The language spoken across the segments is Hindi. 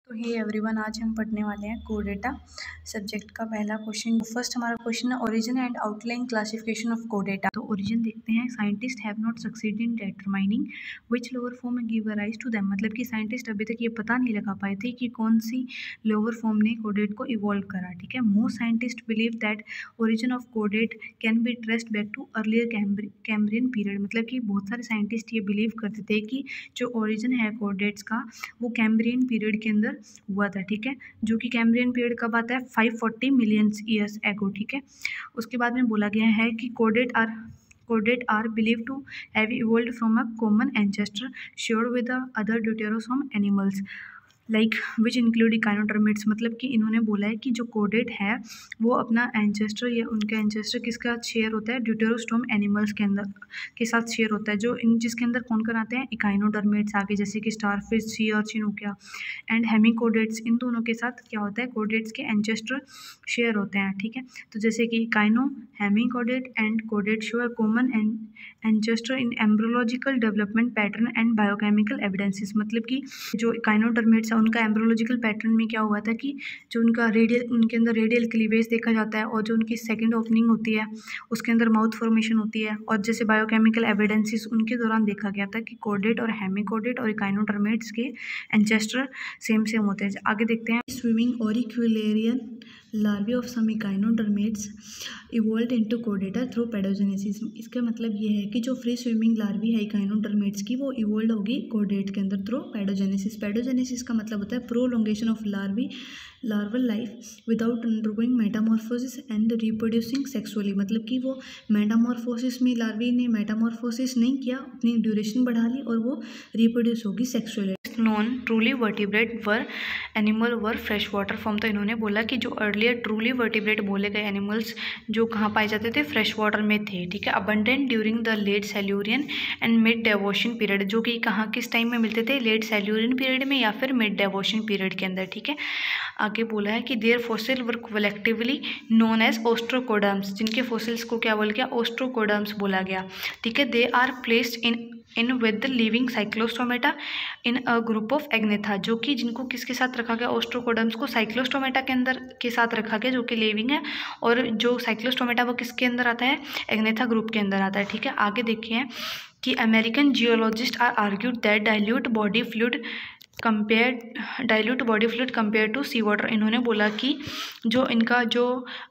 तो हे एवरीवन, आज हम पढ़ने वाले हैं कोर डेटा सब्जेक्ट का पहला क्वेश्चन। फर्स्ट हमारा क्वेश्चन है origin and outline classification of कोर डेटा। तो ओरिजिन देखते हैं। Scientist have not succeed in determining which lower form give rise to them. मतलब कि साइंटिस्ट अभी तक ये पता नहीं लगा पाए थे कि कौन सी लोअर फॉर्म ने कोडेट को इवॉल्व करा। ठीक है। Most scientist believe that origin of कोडेट can be traced back to earlier Cambrian period. मतलब कि बहुत सारे साइंटिस्ट ये बिलीव करते थे कि जो ओरिजिन है कोडेट्स का वो कैम्ब्रियन पीरियड के अंदर हुआ था। ठीक है। जो कि कैम्ब्रियन पीरियड कब आता है? 540 मिलियन ईयर्स एगो। ठीक है। उसके बाद में बोला गया है कि कोडेट are believe to have evolved from a common ancestor shared with the other deuterostome animals like which include echinoderms. मतलब कि इन्होंने बोला है कि जो कोडेट है वो अपना एंसेस्टर या उनका एंसेस्टर किसका शेयर होता है? ड्यूटेरोस्टोम एनिमल्स के अंदर के साथ शेयर होता है, जो जिसके अंदर कौन कौन आते हैं? इकाइनोडर्मेट्स आगे, जैसे कि स्टारफिश, सी अर्चिन हो गया, एंड हेमिकोडेट्स। इन दोनों के साथ क्या होता है? कोडेट्स के एंसेस्टर शेयर होते हैं। ठीक है। तो जैसे कि इकाइनो, हेमिकोडेट एंड कोडेट show a common ancestor in embryological development pattern and biochemical evidences. मतलब कि जो इकाइनोडर्मेट्स है उनका एम्ब्रोलॉजिकल पैटर्न में क्या हुआ था कि जो उनका उनके अंदर रेडियल क्लीवेज देखा जाता है, और जो उनकी सेकंड ओपनिंग होती है उसके अंदर माउथ फॉर्मेशन होती है, और जैसे बायोकेमिकल एविडेंसेस उनके दौरान देखा गया था कि कोडेट और हेमिकोडेट और इकाइनोडर्मेट्स के एंसेस्टर सेम होते हैं। आगे देखते हैं। Swimming auricularian larvae of some echinoderms evolved into कोडेटा थ्रू पेडोजेनेसिस। इसका मतलब ये है कि जो फ्री स्विमिंग लार्वी है इकाइनोडर्मेट्स की वो इवॉल्व होगी कोडेट के अंदर थ्रू पेडोजेनेसिस। पेडोजेनेसिस का मतलब होता है prolongation of larval life without undergoing Metamorphosis and reproducing sexually. मतलब कि वो मेटामॉर्फोसिस में लार्वी ने मेटामॉर्फोसिस नहीं किया, अपनी ड्यूरेशन बढ़ा ली और वो रिप्रोड्यूस होगी sexually. Non truly vertebrate animal were fresh water form. तो इन्होंने बोला कि जो अर्लियर ट्रूली वर्टिब्रेट बोले गए एनिमल्स जो कहाँ पाए जाते थे? फ्रेश वाटर में थे। ठीक है। Abundant during the late Silurian and mid Devonian period. जो कि कहाँ किस टाइम में मिलते थे? लेट सेल्यूरियन पीरियड में या फिर मिड डेवोशियन पीरियड के अंदर। ठीक है। आगे बोला है कि their fossil were collectively known as ostracoderms. जिनके फॉसिल्स को क्या बोला गया? ओस्ट्रोकोडर्म्स बोला गया। ठीक है। They are placed in with the living cyclostomata in a group of agnatha. जो कि जिनको किसके साथ रखा गया? ओस्ट्रोकोडर्म्स को साइक्लोस्टोमेटा के अंदर के साथ रखा गया, जो कि लिविंग है, और जो साइक्लोस्टोमेटा वो किसके अंदर आता है? एग्नेथा ग्रुप के अंदर आता है। ठीक है। आगे देखिए कि American geologist are argued that dilute body fluid compare to sea water. इन्होंने बोला कि जो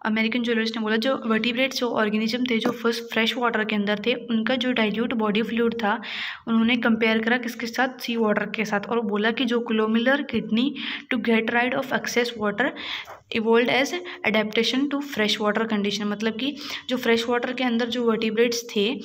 अमेरिकन जियोलॉजिस्ट ने बोला जो वर्टिब्रेट्स जो ऑर्गेनिज्म थे जो फर्स्ट फ्रेश वाटर के अंदर थे उनका जो डाइल्यूट बॉडी फ्लूइड था उन्होंने कंपेयर करा किसके साथ? सी वाटर के साथ, और बोला कि जो glomerular kidney to get rid of excess water evolved as adaptation to fresh water condition. मतलब कि जो फ्रेश वाटर के अंदर जो वर्टिब्रेट्स थे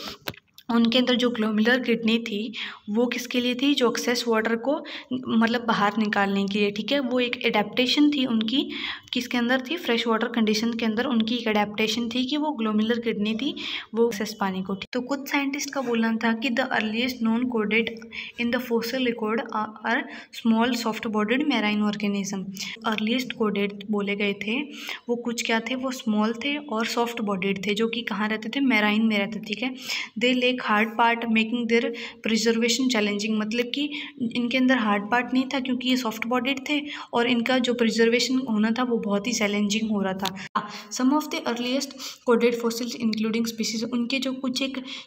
उनके अंदर जो ग्लोमेरुलर किडनी थी वो किसके लिए थी? जो एक्सेस वाटर को मतलब बाहर निकालने के लिए। ठीक है। वो एक एडेप्टेशन थी उनकी, किसके अंदर थी? फ्रेश वाटर कंडीशन के अंदर उनकी एक एडेप्टेशन थी कि वो ग्लोमेरुलर किडनी थी वो एक्सेस पानी को। तो कुछ साइंटिस्ट का बोलना था कि द अर्लीस्ट नोन कोडेट in the fossil record are small soft bodied marine organism. Earliest कोडेट बोले गए थे वो कुछ क्या थे? वो स्मॉल थे और सॉफ्ट बॉडीड थे, जो कि कहाँ रहते थे? मैराइन में रहते। ठीक है। They lack hard part making their preservation challenging. मतलब कि इनके अंदर हार्ड पार्ट नहीं था क्योंकि ये सॉफ्ट बॉडीड थे, और इनका जो प्रिजर्वेशन होना था वो बहुत ही चैलेंजिंग हो रहा था। सम ऑफ द अर्लीस्ट कोडेड फॉसिल्स इंक्लूडिंग स्पीसीज। उनके जो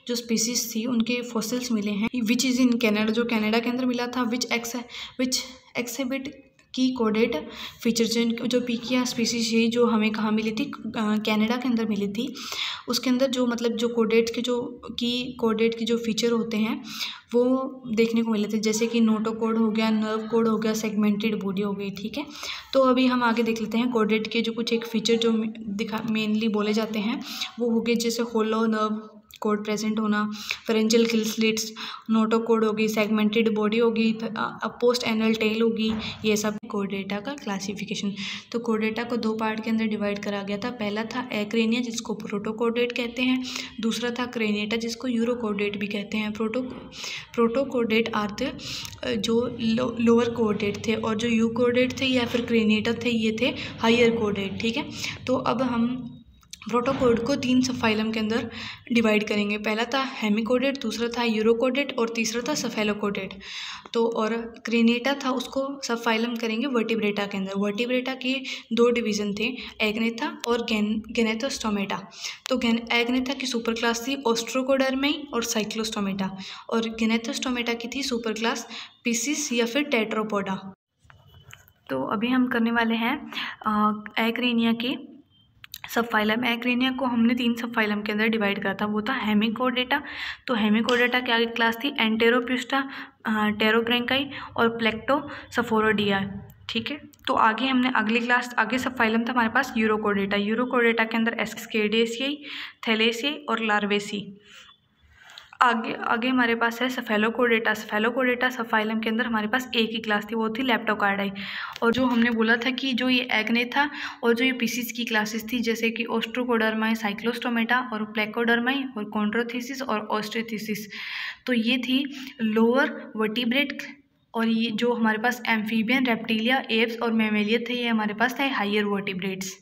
जो स्पीसीज थी उनके फॉसिल्स मिले हैं विच इज़ इन कनाडा, जो कनाडा के अंदर मिला था, विच एक्सिबिट की कोडेट फीचर्स। जो पीकिया स्पीसीज है जो हमें कहाँ मिली थी? कनाडा के अंदर मिली थी। उसके अंदर जो मतलब जो कोडेट के जो फीचर होते हैं वो देखने को मिले थे, जैसे कि नोटोकोड हो गया, नर्व कोड हो गया, सेगमेंटेड बॉडी हो गई। ठीक है। तो अभी हम आगे देख लेते हैं कोडेट के जो कुछ एक फीचर जो मेनली बोले जाते हैं वो हो गए, जैसे होलो नर्व कोड प्रेजेंट होना, फेरेंजियल किल स्लिट्स, नोटोकोड होगी, सेगमेंटेड बॉडी होगी, पोस्ट एनल टेल होगी, ये सब कोडेटा का क्लासिफिकेशन। तो कोडेटा को दो पार्ट के अंदर डिवाइड करा गया था। पहला था एक्रेनिया जिसको प्रोटोकोडेट कहते हैं, दूसरा था क्रेनिएटा जिसको यूरोकोडेट भी कहते हैं। प्रोटोकोडेट आर थे जो लोअर कोडेट थे, और जो यूकोडेट थे या फिर क्रेनिएटा थे ये थे हायर कोडेट। ठीक है। तो अब हम प्रोटोकोड को 3 सब फाइलम के अंदर डिवाइड करेंगे। पहला था हेमिकोडेट, दूसरा था यूरोकोडेट और तीसरा था सेफेलोकोडेट। तो और क्रेनेटा था, उसको सब फाइलम करेंगे वर्टिब्रेटा के अंदर। वर्टिब्रेटा के 2 डिवीज़न थे, एग्नेथा और गेनेथोस्टोमेटा। तो एग्नेथा की सुपर क्लास थी ओस्ट्रोकोडर्मी और साइक्लोस्टोमेटा, और गेनेथोस्टोमेटा की थी सुपर क्लास पिसिस या फिर टेट्रोपोडा। तो अभी हम करने वाले हैं एक्रेनिया के सब फाइलम। एक्रेनिया को हमने 3 सब फाइलम के अंदर डिवाइड करा था, वो था हेमिकोडेटा। तो हेमिकोडेटा की आगे क्लास थी एंटेरोप्यूस्टा, टेरोब्रेंकाई और प्लेक्टोसफोरोडिया। ठीक है, तो आगे हमने अगली क्लास, आगे सब फाइलम था हमारे पास यूरोकोडेटा। यूरोकोडेटा के अंदर एस्केडेसियाई, थैलेसियाई और लार्वेसी। आगे हमारे पास है सेफेलोकोडेटा। सेफेलोकोडेटा सब फाइलम के अंदर हमारे पास एक ही क्लास थी, वो थी लेप्टोकार्डाई। और जो हमने बोला था कि जो ये एग्नेथा और जो ये पीसीस की क्लासेस थी, जैसे कि ओस्ट्रोकोडर्माई, साइक्लोस्टोमेटा और प्लेकोडर्माई और कॉन्ड्रोथीसिस और ऑस्ट्रोथीसिस, तो ये थी लोअर वर्टिब्रेट। और ये जो हमारे पास एम्फीबियन, रेप्टिलिया, एप्स और मैमेलिया थे, ये हमारे पास थे हायर वर्टिब्रेट्स।